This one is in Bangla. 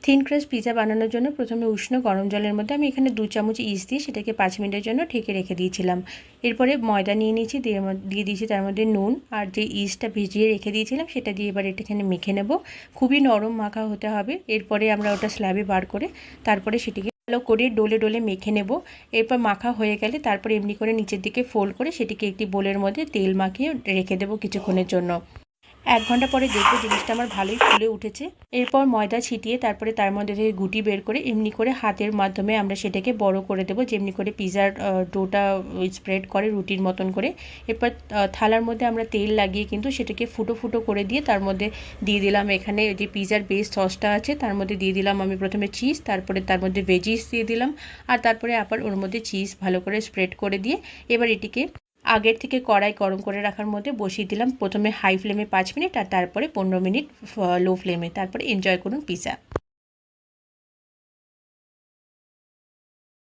থিন ক্রাস্ট পিৎজা বানানোর জন্য প্রথমে উষ্ণ গরম জলের মধ্যে আমি এখানে 2 চামচ ইস্ট দিয়ে সেটাকে 5 মিনিটের জন্য ঢেকে রেখে দিয়েছিলাম। এরপরে ময়দা নিয়ে নিয়েছি, দিয়ে দিয়েছি তার মধ্যে নুন আর যে ইস্টটা ভিজিয়ে রেখে দিয়েছিলাম সেটা দিয়ে এবার এটাখানে মেখে নেব। খুবই নরম মাখা হতে হবে। এরপরে আমরা ওটা স্ল্যাবে বার করে তারপরে সেটিকে ভালো করে ডলে ডলে মেখে নেব। এরপর মাখা হয়ে গেলে তারপর এমনি করে নিচের দিকে ফোল্ড করে সেটিকে একটি বোলের মধ্যে তেল মাখিয়ে রেখে দেবো কিছুক্ষণের জন্য। 1 ঘন্টা পরে দেখবো জিনিসটা আমার ভালোই ফুলে উঠেছে। এরপর ময়দা ছিটিয়ে তারপরে তার মধ্যে থেকে গুটি বের করে এমনি করে হাতের মাধ্যমে আমরা সেটাকে বড় করে দেবো, যেমনি করে পিৎজার ডোটা স্প্রেড করে রুটির মতন করে। এরপর থালার মধ্যে আমরা তেল লাগিয়ে কিন্তু সেটাকে ফুটো ফুটো করে দিয়ে তার মধ্যে দিয়ে দিলাম এখানে যে পিৎজার বেস সসটা আছে তার মধ্যে দিয়ে দিলাম আমি প্রথমে চিজ, তারপরে তার মধ্যে ভেজিস দিয়ে দিলাম আর তারপরে আবার ওর মধ্যে চিজ ভালো করে স্প্রেড করে দিয়ে এবার এটিকে আগের থেকে কড়াই গরম করে রাখার মধ্যে বসিয়ে দিলাম। প্রথমে হাই ফ্লেমে 5 মিনিট আর তারপরে 15 মিনিট লো ফ্লেমে। তারপরে এনজয় করুন পিৎজা।